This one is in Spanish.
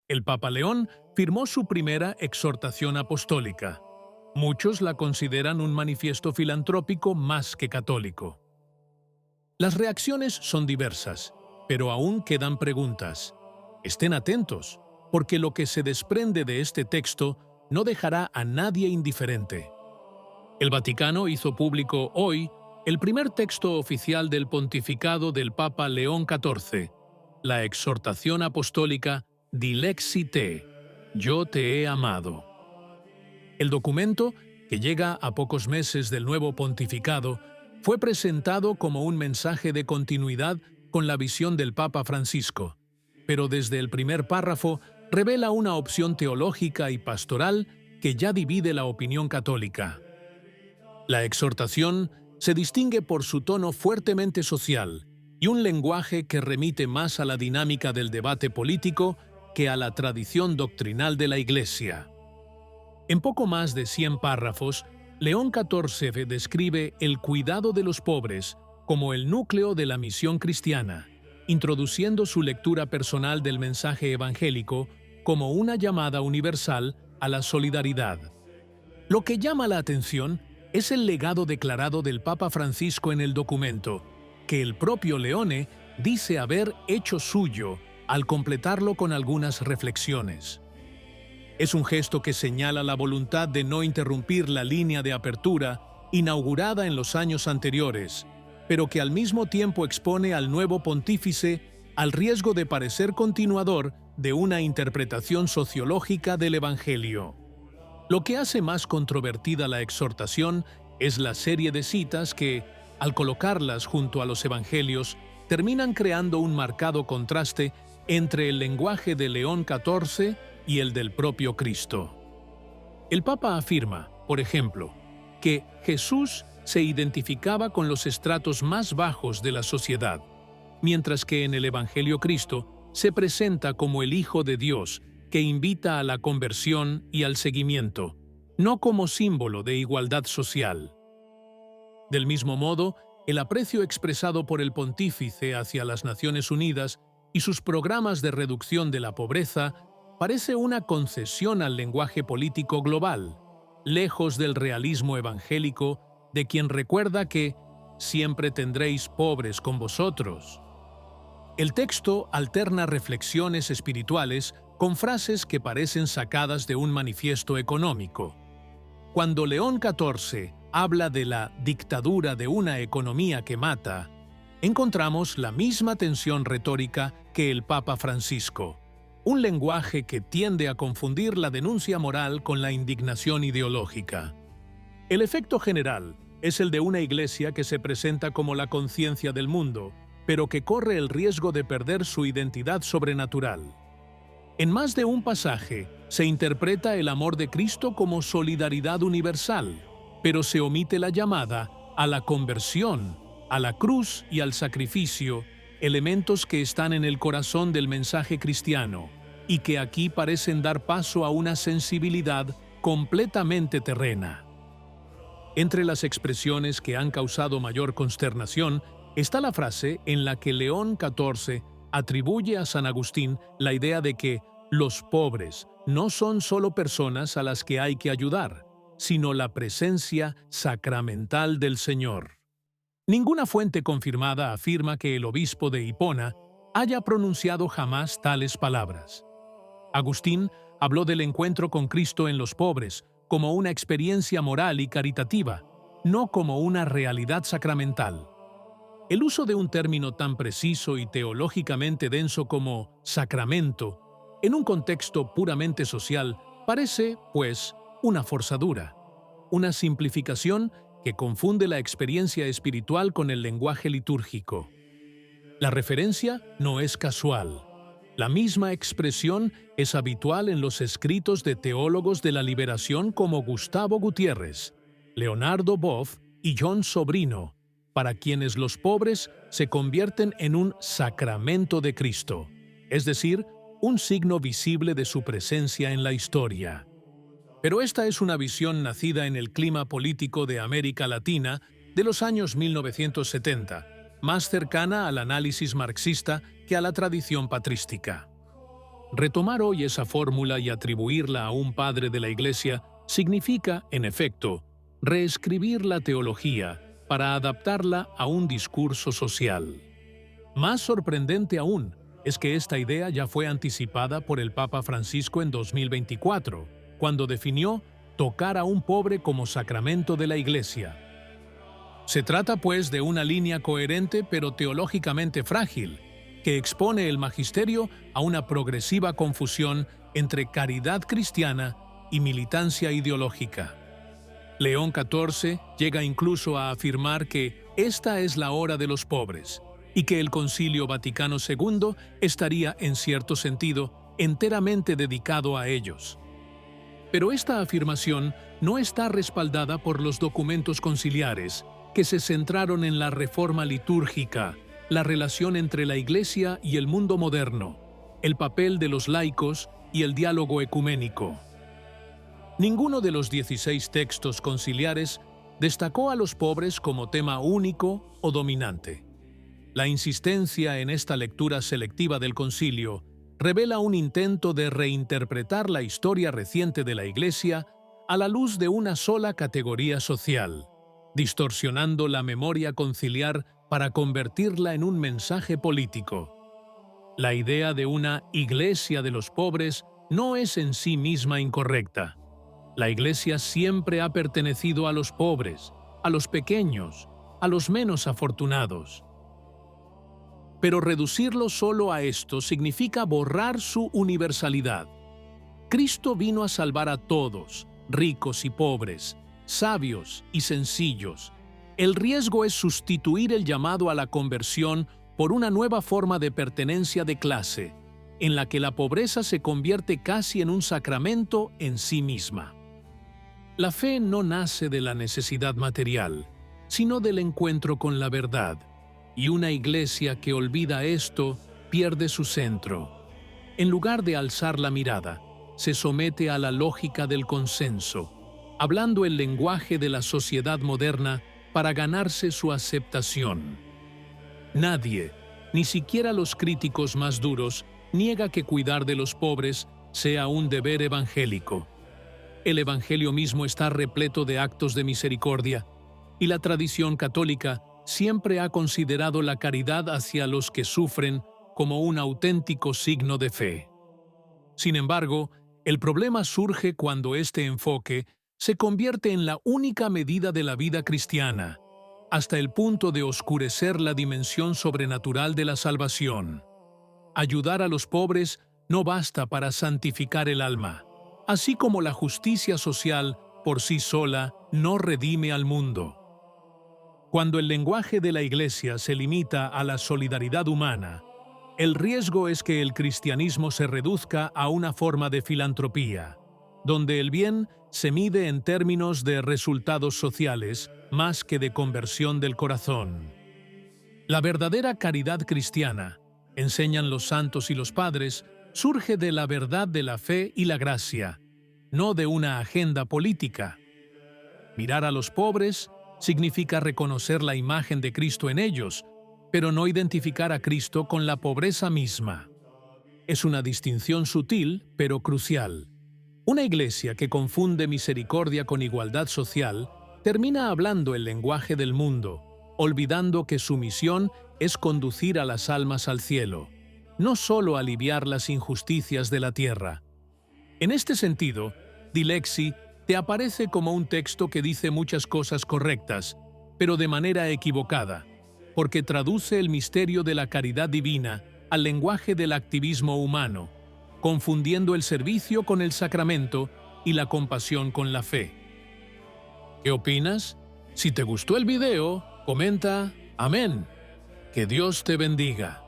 El Papa León firmó su primera exhortación apostólica. Muchos la consideran un manifiesto filantrópico más que católico. Las reacciones son diversas, pero aún quedan preguntas. Estén atentos, porque lo que se desprende de este texto no dejará a nadie indiferente. El Vaticano hizo público hoy el primer texto oficial del pontificado del Papa León XIV, la exhortación apostólica Dilexi Te, Yo te he amado. El documento, que llega a pocos meses del nuevo pontificado, fue presentado como un mensaje de continuidad con la visión del Papa Francisco, pero desde el primer párrafo revela una opción teológica y pastoral que ya divide la opinión católica. La exhortación se distingue por su tono fuertemente social y un lenguaje que remite más a la dinámica del debate político que a la tradición doctrinal de la Iglesia. En poco más de 100 párrafos, León XIV describe el cuidado de los pobres como el núcleo de la misión cristiana, introduciendo su lectura personal del mensaje evangélico como una llamada universal a la solidaridad. Lo que llama la atención es el legado declarado del Papa Francisco en el documento, que el propio Leone dice haber hecho suyo al completarlo con algunas reflexiones. Es un gesto que señala la voluntad de no interrumpir la línea de apertura inaugurada en los años anteriores, pero que al mismo tiempo expone al nuevo pontífice al riesgo de parecer continuador de una interpretación sociológica del Evangelio. Lo que hace más controvertida la exhortación es la serie de citas que, al colocarlas junto a los Evangelios, terminan creando un marcado contraste entre el lenguaje de León XIV y el del propio Cristo. El Papa afirma, por ejemplo, que Jesús se identificaba con los estratos más bajos de la sociedad, mientras que en el Evangelio Cristo se presenta como el Hijo de Dios que invita a la conversión y al seguimiento, no como símbolo de igualdad social. Del mismo modo, el aprecio expresado por el pontífice hacia las Naciones Unidas y sus programas de reducción de la pobreza parece una concesión al lenguaje político global, lejos del realismo evangélico de quien recuerda que siempre tendréis pobres con vosotros. El texto alterna reflexiones espirituales con frases que parecen sacadas de un manifiesto económico. Cuando León XIV habla de la dictadura de una economía que mata, encontramos la misma tensión retórica que el Papa Francisco, un lenguaje que tiende a confundir la denuncia moral con la indignación ideológica. El efecto general es el de una iglesia que se presenta como la conciencia del mundo, pero que corre el riesgo de perder su identidad sobrenatural. En más de un pasaje se interpreta el amor de Cristo como solidaridad universal, pero se omite la llamada a la conversión, a la cruz y al sacrificio, elementos que están en el corazón del mensaje cristiano y que aquí parecen dar paso a una sensibilidad completamente terrena. Entre las expresiones que han causado mayor consternación está la frase en la que León XIV atribuye a San Agustín la idea de que los pobres no son solo personas a las que hay que ayudar, sino la presencia sacramental del Señor. Ninguna fuente confirmada afirma que el obispo de Hipona haya pronunciado jamás tales palabras. Agustín habló del encuentro con Cristo en los pobres como una experiencia moral y caritativa, no como una realidad sacramental. El uso de un término tan preciso y teológicamente denso como sacramento, en un contexto puramente social, parece, pues, una forzadura, una simplificación que confunde la experiencia espiritual con el lenguaje litúrgico. La referencia no es casual. La misma expresión es habitual en los escritos de teólogos de la liberación como Gustavo Gutiérrez, Leonardo Boff y John Sobrino, para quienes los pobres se convierten en un sacramento de Cristo, es decir, un signo visible de su presencia en la historia. Pero esta es una visión nacida en el clima político de América Latina de los años 1970, más cercana al análisis marxista que a la tradición patrística. Retomar hoy esa fórmula y atribuirla a un padre de la Iglesia significa, en efecto, reescribir la teología para adaptarla a un discurso social. Más sorprendente aún es que esta idea ya fue anticipada por el Papa Francisco en 2024, cuando definió tocar a un pobre como sacramento de la Iglesia. Se trata, pues, de una línea coherente pero teológicamente frágil, que expone el magisterio a una progresiva confusión entre caridad cristiana y militancia ideológica. León XIV llega incluso a afirmar que esta es la hora de los pobres y que el Concilio Vaticano II estaría, en cierto sentido, enteramente dedicado a ellos. Pero esta afirmación no está respaldada por los documentos conciliares, que se centraron en la reforma litúrgica, la relación entre la Iglesia y el mundo moderno, el papel de los laicos y el diálogo ecuménico. Ninguno de los 16 textos conciliares destacó a los pobres como tema único o dominante. La insistencia en esta lectura selectiva del concilio revela un intento de reinterpretar la historia reciente de la Iglesia a la luz de una sola categoría social, distorsionando la memoria conciliar para convertirla en un mensaje político. La idea de una Iglesia de los pobres no es en sí misma incorrecta. La Iglesia siempre ha pertenecido a los pobres, a los pequeños, a los menos afortunados. Pero reducirlo solo a esto significa borrar su universalidad. Cristo vino a salvar a todos, ricos y pobres, sabios y sencillos. El riesgo es sustituir el llamado a la conversión por una nueva forma de pertenencia de clase, en la que la pobreza se convierte casi en un sacramento en sí misma. La fe no nace de la necesidad material, sino del encuentro con la verdad, y una iglesia que olvida esto pierde su centro. En lugar de alzar la mirada, se somete a la lógica del consenso, hablando el lenguaje de la sociedad moderna para ganarse su aceptación. Nadie, ni siquiera los críticos más duros, niega que cuidar de los pobres sea un deber evangélico. El Evangelio mismo está repleto de actos de misericordia, y la tradición católica siempre ha considerado la caridad hacia los que sufren como un auténtico signo de fe. Sin embargo, el problema surge cuando este enfoque se convierte en la única medida de la vida cristiana, hasta el punto de oscurecer la dimensión sobrenatural de la salvación. Ayudar a los pobres no basta para santificar el alma, así como la justicia social por sí sola no redime al mundo. Cuando el lenguaje de la Iglesia se limita a la solidaridad humana, el riesgo es que el cristianismo se reduzca a una forma de filantropía, donde el bien se mide en términos de resultados sociales más que de conversión del corazón. La verdadera caridad cristiana, enseñan los santos y los padres, surge de la verdad de la fe y la gracia, no de una agenda política. Mirar a los pobres significa reconocer la imagen de Cristo en ellos, pero no identificar a Cristo con la pobreza misma. Es una distinción sutil, pero crucial. Una iglesia que confunde misericordia con igualdad social termina hablando el lenguaje del mundo, olvidando que su misión es conducir a las almas al cielo, no solo aliviar las injusticias de la tierra. En este sentido, Dilexi te aparece como un texto que dice muchas cosas correctas, pero de manera equivocada, porque traduce el misterio de la caridad divina al lenguaje del activismo humano, confundiendo el servicio con el sacramento y la compasión con la fe. ¿Qué opinas? Si te gustó el video, comenta Amén. Que Dios te bendiga.